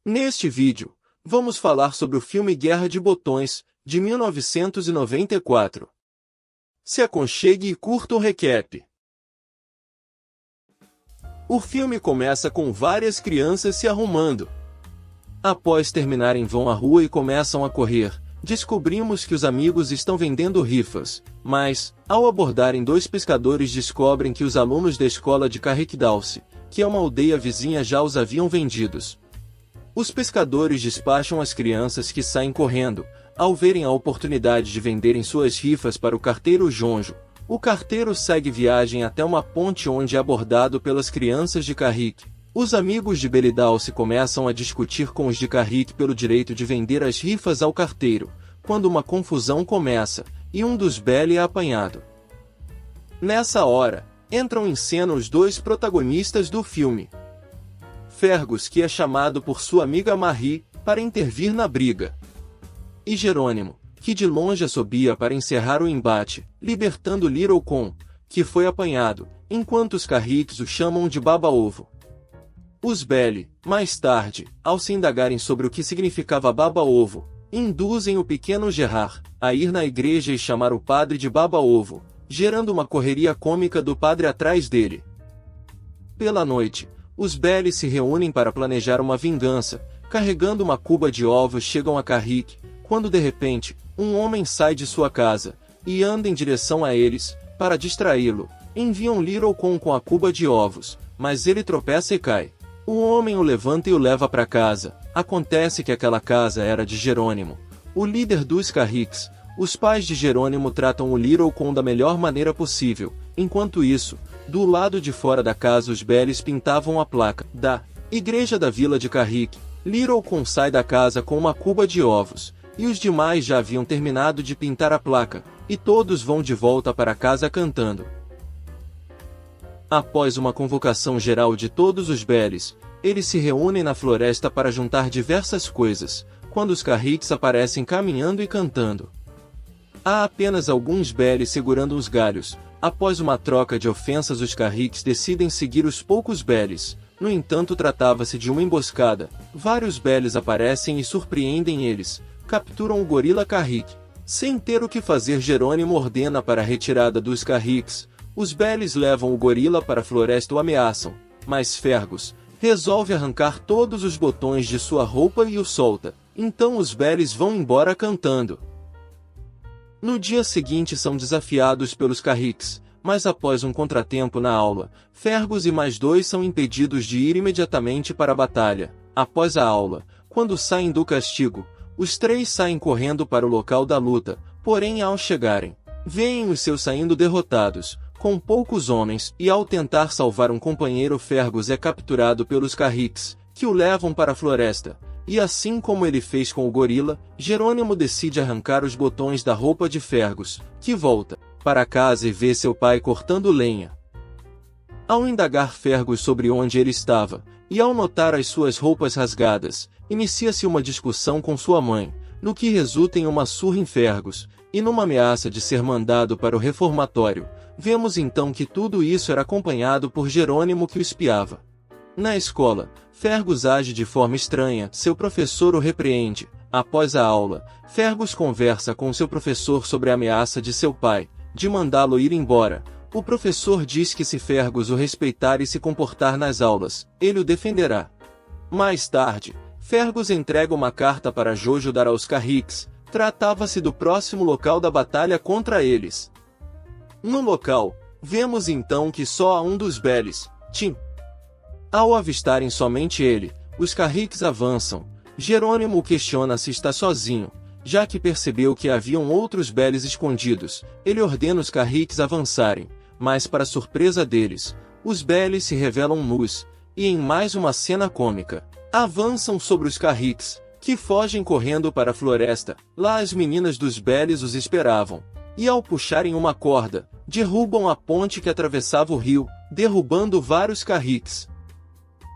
Neste vídeo, vamos falar sobre o filme Guerra de Botões, de 1994. Se aconchegue e curta o recap. O filme começa com várias crianças se arrumando. Após terminarem, vão à rua e começam a correr. Descobrimos que os amigos estão vendendo rifas, mas, ao abordarem dois pescadores, descobrem que os alunos da escola de Carrickdalse, que é uma aldeia vizinha, já os haviam vendidos. Os pescadores despacham as crianças que saem correndo. Ao verem a oportunidade de venderem suas rifas para o carteiro Jonjo, o carteiro segue viagem até uma ponte onde é abordado pelas crianças de Carrick. Os amigos de Belidalse começam a discutir com os de Carrick pelo direito de vender as rifas ao carteiro, quando uma confusão começa, e um dos Belly é apanhado. Nessa hora, entram em cena os dois protagonistas do filme. Fergus, que é chamado por sua amiga Marie, para intervir na briga. E Jerônimo, que de longe assobia para encerrar o embate, libertando Little Con, que foi apanhado, enquanto os Carricks o chamam de Baba-Ovo. Os Belly, mais tarde, ao se indagarem sobre o que significava Baba-Ovo, induzem o pequeno Gerard a ir na igreja e chamar o padre de Baba-Ovo, gerando uma correria cômica do padre atrás dele. Pela noite, os Belly se reúnem para planejar uma vingança. Carregando uma cuba de ovos, chegam a Carrick, quando de repente, um homem sai de sua casa e anda em direção a eles. Para distraí-lo, enviam Little Con com a cuba de ovos, mas ele tropeça e cai. O homem o levanta e o leva para casa. Acontece que aquela casa era de Jerônimo, o líder dos Carricks. Os pais de Jerônimo tratam o Little Con da melhor maneira possível. Enquanto isso, do lado de fora da casa, os Bellys pintavam a placa da Igreja da Vila de Carrick. Little Con sai da casa com uma cuba de ovos, e os demais já haviam terminado de pintar a placa, e todos vão de volta para casa cantando. Após uma convocação geral de todos os Bellys, eles se reúnem na floresta para juntar diversas coisas, quando os Carricks aparecem caminhando e cantando. Há apenas alguns Bellys segurando os galhos. Após uma troca de ofensas, os Carricks decidem seguir os poucos Bellys. No entanto, tratava-se de uma emboscada. Vários Bellys aparecem e surpreendem eles. Capturam o gorila Carrick. Sem ter o que fazer, Jerônimo ordena para a retirada dos Carricks. Os Bellys levam o gorila para a floresta e o ameaçam, mas Fergus resolve arrancar todos os botões de sua roupa e o solta. Então os Bellys vão embora cantando. No dia seguinte são desafiados pelos Carricks, mas após um contratempo na aula, Fergus e mais dois são impedidos de ir imediatamente para a batalha. Após a aula, quando saem do castigo, os três saem correndo para o local da luta, porém ao chegarem, veem os seus saindo derrotados, com poucos homens, e ao tentar salvar um companheiro, Fergus é capturado pelos Carricks, que o levam para a floresta. E assim como ele fez com o gorila, Jerônimo decide arrancar os botões da roupa de Fergus, que volta para casa e vê seu pai cortando lenha. Ao indagar Fergus sobre onde ele estava, e ao notar as suas roupas rasgadas, inicia-se uma discussão com sua mãe, no que resulta em uma surra em Fergus, e numa ameaça de ser mandado para o reformatório. Vemos então que tudo isso era acompanhado por Jerônimo, que o espiava. Na escola, Fergus age de forma estranha, seu professor o repreende. Após a aula, Fergus conversa com seu professor sobre a ameaça de seu pai, de mandá-lo ir embora. O professor diz que se Fergus o respeitar e se comportar nas aulas, ele o defenderá. Mais tarde, Fergus entrega uma carta para Jojo dar aos Carricks. Tratava-se do próximo local da batalha contra eles. No local, vemos então que só há um dos Bellys, Tim. Ao avistarem somente ele, os Carricks avançam. Jerônimo questiona se está sozinho, já que percebeu que haviam outros Bellys escondidos. Ele ordena os Carricks avançarem, mas para surpresa deles, os Bellys se revelam nus, e em mais uma cena cômica, avançam sobre os Carricks, que fogem correndo para a floresta. Lá as meninas dos Bellys os esperavam, e ao puxarem uma corda, derrubam a ponte que atravessava o rio, derrubando vários Carricks.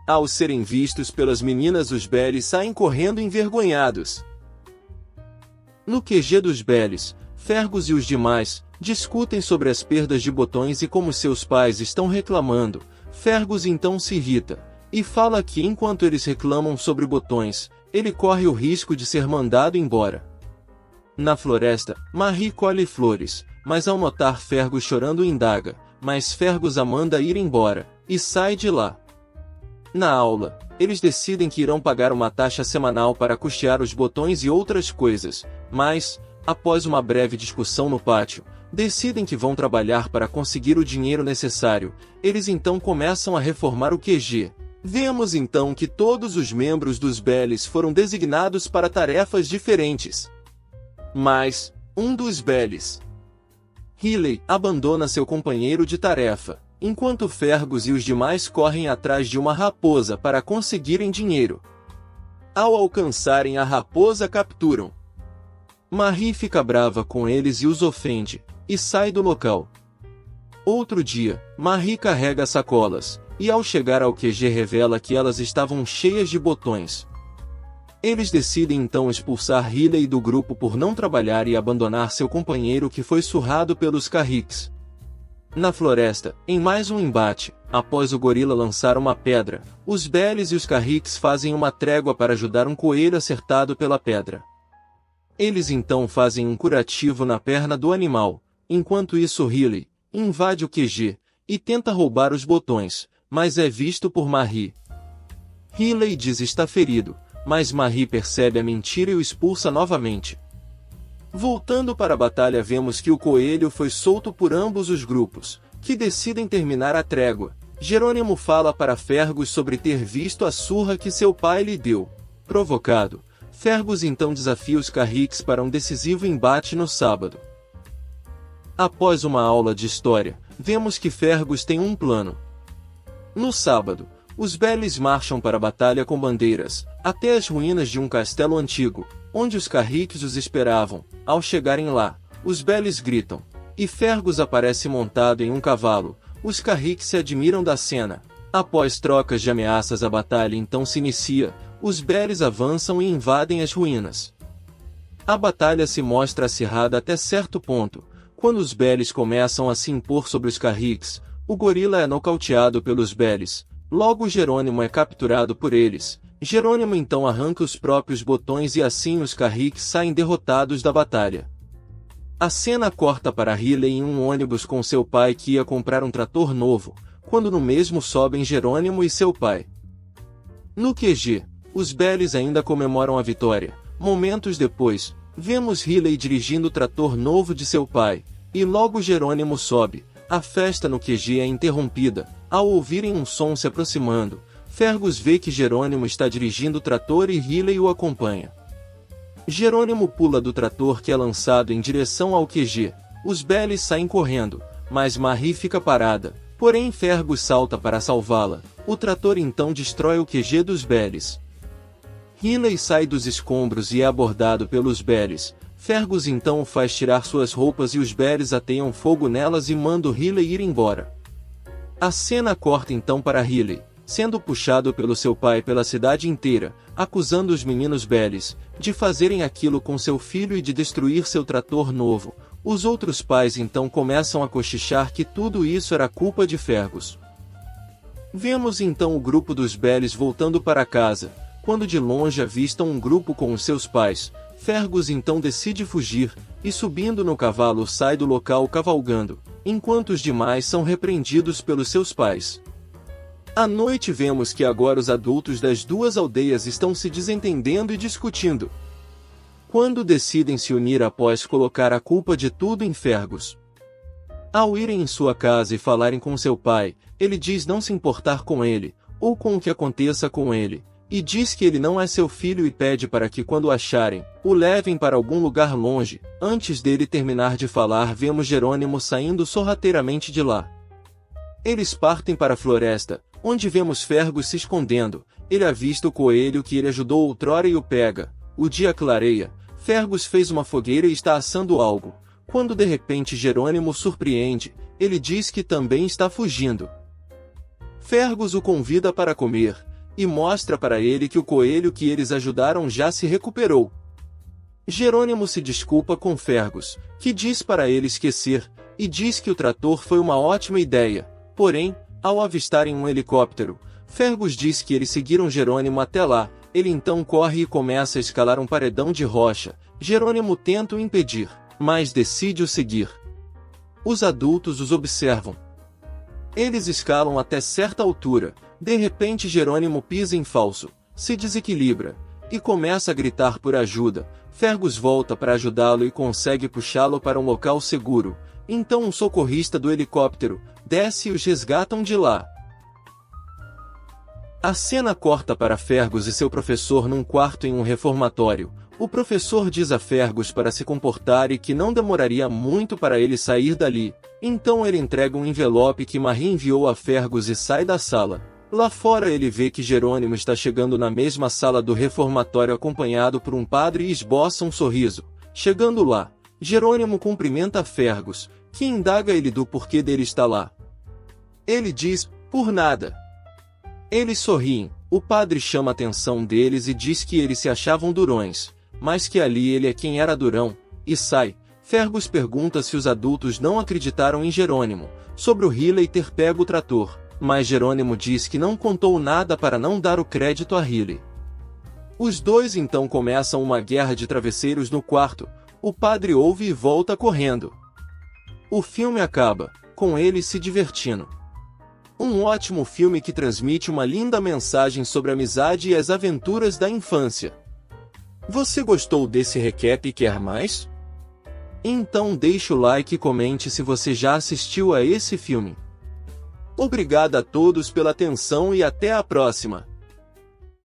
Ao serem vistos pelas meninas, os Bellys saem correndo envergonhados. No QG dos Bellys, Fergus e os demais discutem sobre as perdas de botões e como seus pais estão reclamando. Fergus então se irrita, e fala que enquanto eles reclamam sobre botões, ele corre o risco de ser mandado embora. Na floresta, Marie colhe flores, mas ao notar Fergus chorando indaga, mas Fergus a manda ir embora, e sai de lá. Na aula, eles decidem que irão pagar uma taxa semanal para custear os botões e outras coisas, mas, após uma breve discussão no pátio, decidem que vão trabalhar para conseguir o dinheiro necessário. Eles então começam a reformar o QG. Vemos então que todos os membros dos Bellies foram designados para tarefas diferentes. Mas, um dos Bellies, Riley, abandona seu companheiro de tarefa, enquanto Fergus e os demais correm atrás de uma raposa para conseguirem dinheiro. Ao alcançarem a raposa, capturam. Marie fica brava com eles e os ofende, e sai do local. Outro dia, Marie carrega sacolas, e ao chegar ao QG revela que elas estavam cheias de botões. Eles decidem então expulsar Riley do grupo por não trabalhar e abandonar seu companheiro que foi surrado pelos Carricks. Na floresta, em mais um embate, após o gorila lançar uma pedra, os Bellies e os Carricks fazem uma trégua para ajudar um coelho acertado pela pedra. Eles então fazem um curativo na perna do animal, enquanto isso Riley invade o QG e tenta roubar os botões, mas é visto por Marie. Riley diz estar ferido, mas Marie percebe a mentira e o expulsa novamente. Voltando para a batalha, vemos que o coelho foi solto por ambos os grupos, que decidem terminar a trégua. Jerônimo fala para Fergus sobre ter visto a surra que seu pai lhe deu. Provocado, Fergus então desafia os Carricks para um decisivo embate no sábado. Após uma aula de história, vemos que Fergus tem um plano. No sábado, os Bellies marcham para a batalha com bandeiras, até as ruínas de um castelo antigo, onde os Carricks os esperavam. Ao chegarem lá, os Bellies gritam, e Fergus aparece montado em um cavalo. Os Carricks se admiram da cena. Após trocas de ameaças, a batalha então se inicia. Os Bellies avançam e invadem as ruínas. A batalha se mostra acirrada até certo ponto. Quando os Bellies começam a se impor sobre os Carricks, o gorila é nocauteado pelos Bellies. Logo Jerônimo é capturado por eles. Jerônimo então arranca os próprios botões e assim os Carricks saem derrotados da batalha. A cena corta para Riley em um ônibus com seu pai que ia comprar um trator novo, quando no mesmo sobem Jerônimo e seu pai. No QG, os Bellies ainda comemoram a vitória. Momentos depois, vemos Riley dirigindo o trator novo de seu pai, e logo Jerônimo sobe. A festa no QG é interrompida. Ao ouvirem um som se aproximando, Fergus vê que Jerônimo está dirigindo o trator e Riley o acompanha. Jerônimo pula do trator que é lançado em direção ao QG. Os Bellies saem correndo, mas Marie fica parada, porém Fergus salta para salvá-la. O trator então destrói o QG dos Bellies. Riley sai dos escombros e é abordado pelos Bellies. Fergus então o faz tirar suas roupas e os Bellies ateiam fogo nelas e mandam Riley ir embora. A cena corta então para Riley, sendo puxado pelo seu pai pela cidade inteira, acusando os meninos Bellies de fazerem aquilo com seu filho e de destruir seu trator novo. Os outros pais então começam a cochichar que tudo isso era culpa de Fergus. Vemos então o grupo dos Bellies voltando para casa, quando de longe avistam um grupo com os seus pais. Fergus então decide fugir, e subindo no cavalo sai do local cavalgando, enquanto os demais são repreendidos pelos seus pais. À noite vemos que agora os adultos das duas aldeias estão se desentendendo e discutindo. Quando decidem se unir após colocar a culpa de tudo em Fergus. Ao irem em sua casa e falarem com seu pai, ele diz não se importar com ele, ou com o que aconteça com ele, e diz que ele não é seu filho e pede para que quando o acharem, o levem para algum lugar longe. Antes dele terminar de falar, vemos Jerônimo saindo sorrateiramente de lá. Eles partem para a floresta, onde vemos Fergus se escondendo. Ele avista o coelho que ele ajudou outrora e o pega. O dia clareia. Fergus fez uma fogueira e está assando algo. Quando de repente Jerônimo surpreende, ele diz que também está fugindo. Fergus o convida para comer, e mostra para ele que o coelho que eles ajudaram já se recuperou. Jerônimo se desculpa com Fergus, que diz para ele esquecer, e diz que o trator foi uma ótima ideia. Porém, ao avistarem um helicóptero, Fergus diz que eles seguiram Jerônimo até lá. Ele então corre e começa a escalar um paredão de rocha. Jerônimo tenta o impedir, mas decide o seguir. Os adultos os observam. Eles escalam até certa altura. De repente Jerônimo pisa em falso, se desequilibra, e começa a gritar por ajuda. Fergus volta para ajudá-lo e consegue puxá-lo para um local seguro. Então um socorrista do helicóptero desce e os resgatam de lá. A cena corta para Fergus e seu professor num quarto em um reformatório. O professor diz a Fergus para se comportar e que não demoraria muito para ele sair dali. Então ele entrega um envelope que Marie enviou a Fergus e sai da sala. Lá fora ele vê que Jerônimo está chegando na mesma sala do reformatório acompanhado por um padre e esboça um sorriso. Chegando lá, Jerônimo cumprimenta Fergus, que indaga ele do porquê dele estar lá. Ele diz, por nada. Eles sorriem. O padre chama a atenção deles e diz que eles se achavam durões, mas que ali ele é quem era durão, e sai. Fergus pergunta se os adultos não acreditaram em Jerônimo, sobre o Riley ter pego o trator, mas Jerônimo diz que não contou nada para não dar o crédito a Riley. Os dois então começam uma guerra de travesseiros no quarto. O padre ouve e volta correndo. O filme acaba, com eles se divertindo. Um ótimo filme que transmite uma linda mensagem sobre a amizade e as aventuras da infância. Você gostou desse recap e quer mais? Então deixe o like e comente se você já assistiu a esse filme. Obrigado a todos pela atenção e até a próxima!